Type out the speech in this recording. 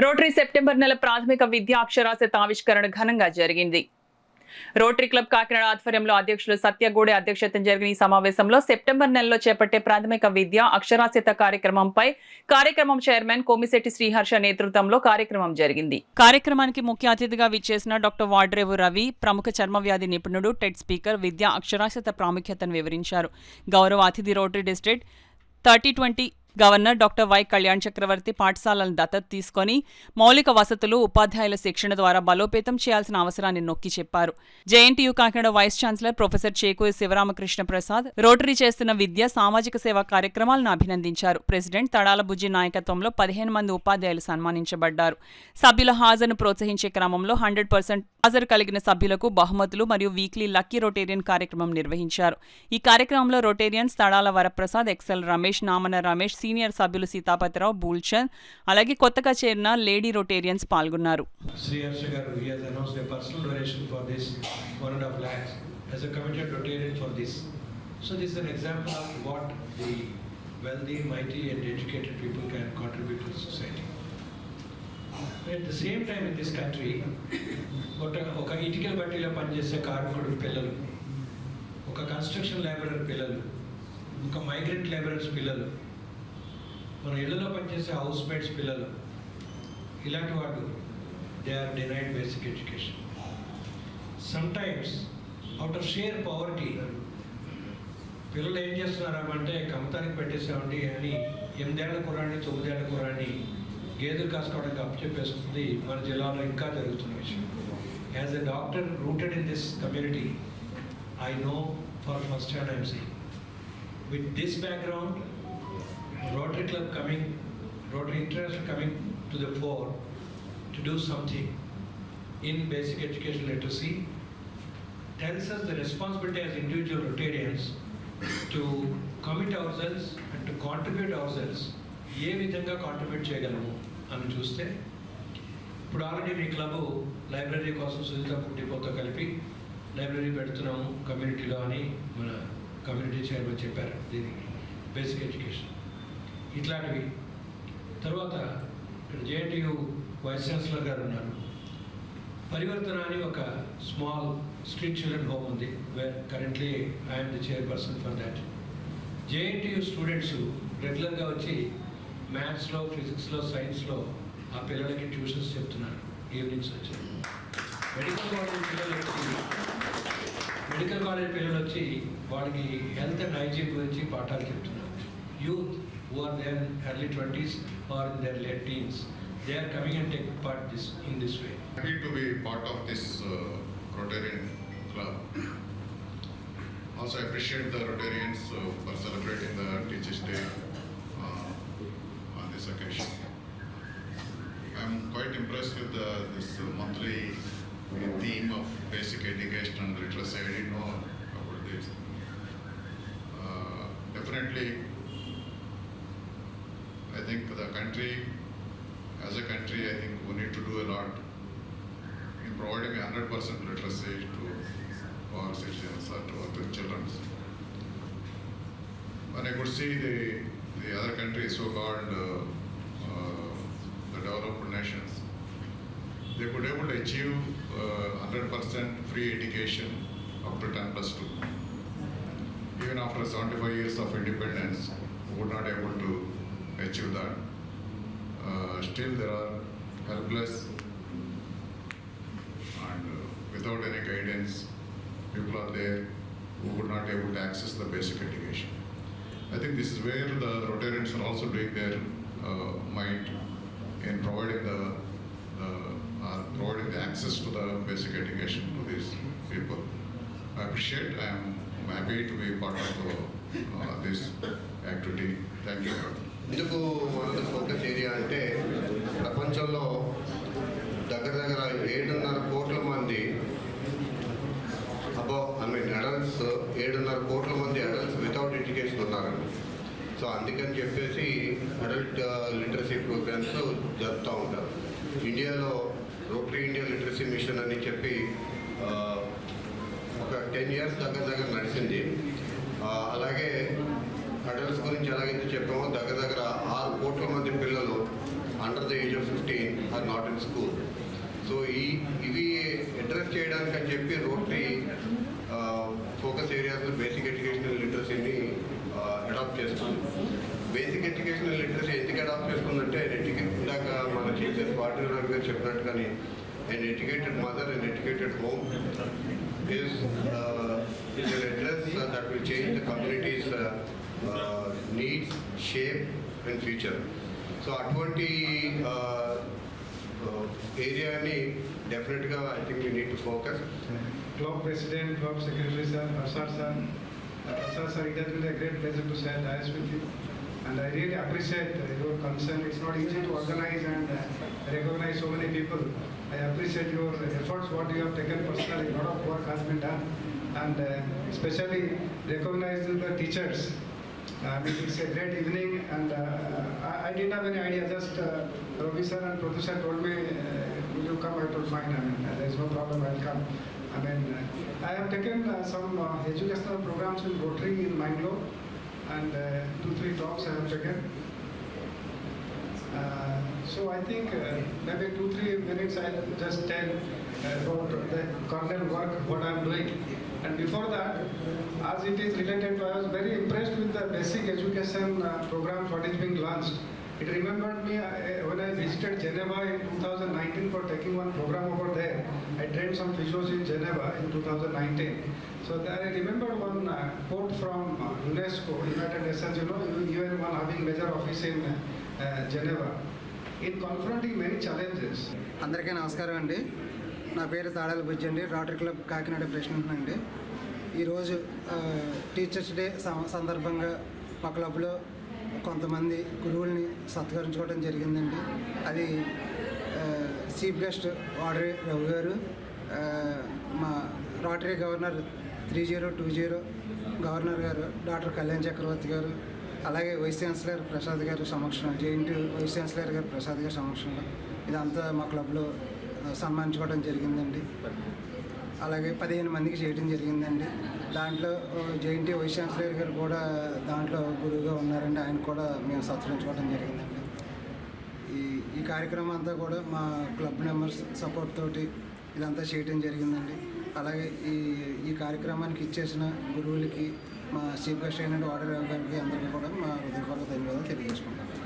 Rotary September నెల ప్రాథమిక విద్యా అక్షరాస్యత ఆవిష్కరణ ఘనంగా జరిగింది. రోటరీ క్లబ్ కాకినాడ ఆధ్వర్యంలో అధ్యక్షులు సత్యగూడే అధ్యక్షతన జరిగిన ఈ సమావేశంలో సెప్టెంబర్ నెలలో చేపట్టే ప్రాథమిక విద్య అక్షరాస్యత కార్యక్రమం చైర్మన్ కోమిశెట్టి శ్రీహర్ష నేతృత్వంలో కార్యక్రమం జరిగింది. కార్యక్రమానికి ముఖ్య అతిథిగా విచ్చేసిన డాక్టర్ వాడ్రేవు రవి ప్రముఖ చర్మ వ్యాధి నిపుణుడు, టెట్ స్పీకర్ విద్యా అక్షరాస్యత ప్రాముఖ్యతను వివరించారు. గౌరవ అతిథి Rotary district 3020 governor doctor Y Kalyan Chakravarthi పాఠశాలను దత్తత తీసుకొని మౌలిక వసతులు, ఉపాధ్యాయుల శిక్షణ ద్వారా బలోపేతం చేయాల్సిన అవసరాన్ని నొక్కి చెప్పారు. JNTU Kakinada vice chancellor professor Chekuri Sivaramakrishna Prasad Rotary చేస్తున్న విద్య, సామాజిక సేవా కార్యక్రమాలను అభినందించారు. ప్రెసిడెంట్ తడాల బుజ్జి నాయకత్వంలో 15 మంది ఉపాధ్యాయులు సన్మానించబడ్డారు. సభ్యుల హాజరును ప్రోత్సహించే క్రమంలో 100% హాజరు కలిగిన సభ్యులకు బహుమతులు మరియు వీక్లీ లక్కీ రొటేరియన్ కార్యక్రమం నిర్వహించారు. ఈ కార్యక్రమంలో Rotarians Tadala Varaprasad, Excel Ramesh, Namana Ramesh, senior సభ్యులు సీతాపతిరావు, బూల్చంద్, అలాగే కొత్తగా చేరిన లేడీ రొటేరియన్స్ పాల్గొన్నారు. At the same time in this country, ఒక ఇటికల బట్టీలో పనిచేసే కార్మికుడు పిల్లలు, ఒక కన్స్ట్రక్షన్ లేబరర్ పిల్లలు, ఒక మైగ్రెంట్ లేబరర్స్ పిల్లలు, మన ఇళ్లలో పనిచేసే హౌస్ మేట్స్ పిల్లలు, ఇలాంటి వాళ్ళు they are denied basic education. Sometimes out of sheer poverty పిల్లలు ఏం చేస్తున్నారంటే కమతానికి పెట్టేసామండి అని 8 ఏళ్ల కుర్రాన్ని 9 ఏళ్ల కుర్రాన్ని గేదెలు కాసుకోవడానికి అప్పచెప్పేస్తుంది మన జిల్లాలో ఇంకా జరుగుతున్న విషయం. As a doctor rooted in this community, I know for first hand I'm seeing. With this background, Rotary Club coming, Rotary International coming to the fore to do something in basic education literacy tells us the responsibility as individual Rotarians to commit ourselves and to contribute ourselves. ఏ విధంగా contribute చేయగలము అని చూస్తే, ఇప్పుడు already మీ club library కోసం Sujitha book డిపోతో కలిపి library పెడుతున్నాము కమ్యూనిటీలో అని మన కమ్యూనిటీ చైర్మన్ చెప్పారు. దీనికి బేసిక్ ఎడ్యుకేషన్ ఇట్లాంటివి. తర్వాత ఇక్కడ జేఎన్టీయూ వైస్ ఛాన్సలర్ గారు ఉన్నారు. పరివర్తన అని ఒక స్మాల్ స్ట్రీట్ చిల్డ్రన్ హోమ్ ఉంది, where currently I'm the chairperson for that. JNTU students రెగ్యులర్గా వచ్చి మ్యాథ్స్లో, ఫిజిక్స్లో, సైన్స్లో ఆ పిల్లలకి ట్యూషన్స్ చెప్తున్నారు. ఈవినింగ్స్ వచ్చి మెడికల్ కాలేజ్ పిల్లలు వచ్చి వాళ్ళకి హెల్త్ అండ్ హైజీన్ గురించి పాఠాలు చెప్తున్నారు. Youth who are there in early 20s or in their late teens, they are coming and take part in this way. Happy to be part of this Rotarian club. Also, I appreciate the Rotarians for celebrating the Teachers' Day on this occasion. I am quite impressed with this monthly theme of basic education and literacy. I didn't know about this. Definitely, I think the country, as a country, I think we need to do a lot in providing 100% literacy to our citizens or to our children. When I could see the other countries, so-called the developed nations, they could able to achieve 100% free education up to 10+2. Even after 75 years of independence, we were not able to achieve that. Still there are helpless and without any guidance people are there who would not able to access the basic education. I think this is where the Rotarians are also doing their might in providing the access to the basic education to these people. I appreciate, I am happy to be part of this activity. Thank you. ఎందుకు మనది focus area అంటే, ప్రపంచంలో దగ్గర 7.5 కోట్ల మంది adults 7.5 కోట్ల మంది adults without education ఉన్నారండి. సో అందుకని చెప్పేసి అడల్ట్ లిటరసీ ప్రోగ్రామ్స్ జరుపుతూ ఉంటారు. ఇండియాలో రోటరీ ఇండియా లిటరసీ మిషన్ అని చెప్పి ఒక 10 years దగ్గర నడిచింది. అలాగే అడల్ట్స్ గురించి ఎలాగైతే చెప్పామో దగ్గర 6 కోట్ల మంది పిల్లలు under the age of 15 are not in school. So ఇవి అడ్రస్ చేయడానికి అని చెప్పి రోటరీ ఫోకస్ ఏరియాస్లో బేసిక్ ఎడ్యుకేషనల్ లిటరసీని అడాప్ట్ చేస్తుంది. బేసిక్ ఎడ్యుకేషనల్ లిటరసీ ఎందుకు అడాప్ట్ చేస్తుందంటే ఇందాక మన చీఫ్ జస్టిస్ వాటిరావు గారు చెప్పినట్టుగానే an educated mother, an educated home is an address that will change the community's needs, shape and future. So అటువంటి ఏరియాని డెఫినెట్గా I think we need to focus. Club President, Club Secretary Sir, Prasad Sir, it has been a great pleasure to share dice with you. And I really appreciate your concern. It's not easy to organize and recognize so many people. I appreciate your efforts, what you have taken personally. A lot of work has been done. And especially recognizing the teachers. It's a great evening and I didn't have any idea. Just Ravi sir and Prathu sir told me, will you come? I told fine. There is no problem, I'll come. I have taken some educational programs in Rotary in Mangalore. And 2-3 talks I have taken. So I think maybe 2-3 minutes I'll just tell about the corner work, what I'm doing. And before that, as it is related to, I was very impressed with the basic education program what is being launched. It remembered me when I visited Geneva in 2019 for taking one program over there. I trained some physios in Geneva in 2019. So there I remember one quote from UNESCO, United Nations, UN one having major office in Geneva. In confronting many challenges. అందరికీ నమస్కారం అండి. నా పేరు తాడాల బుజ్జి అండి. Rotary club Kakinada president అండి. ఈరోజు teachers day సందర్భంగా మా క్లబ్లో కొంతమంది గురువుల్ని సత్కరించుకోవడం జరిగిందండి. అది చీఫ్ గెస్ట్ వాడరీ రవి గారు, మా రోటరీ గవర్నర్ 3020 గవర్నర్ గారు డాక్టర్ కళ్యాణ్ చక్రవర్తి గారు, అలాగే వైస్ ఛాన్సలర్ ప్రసాద్ గారు సమక్షంలో, జేఎన్టీ వైస్ ఛాన్సలర్ గారు ప్రసాద్ గారి సమక్షంలో ఇదంతా మా క్లబ్లో సన్మానించుకోవడం జరిగిందండి. అలాగే 15 మందికి చేయడం జరిగిందండి. దాంట్లో జేఎన్టీ వైస్ ఛాన్సలర్ గారు కూడా దాంట్లో గురువుగా ఉన్నారండి. ఆయన కూడా మేము సత్కరించుకోవడం జరిగిందండి. ఈ కార్యక్రమం అంతా కూడా మా క్లబ్ మెంబర్స్ సపోర్ట్ తోటి ఇదంతా చేయడం జరిగిందండి. అలాగే ఈ కార్యక్రమానికి ఇచ్చేసిన గురువులకి, మా చీఫ్ గెస్ట్ అయిన వాడరీ గారికి అందరికీ కూడా మా హృదయపూర్వక ధన్యవాదాలు తెలియజేసుకుంటాం.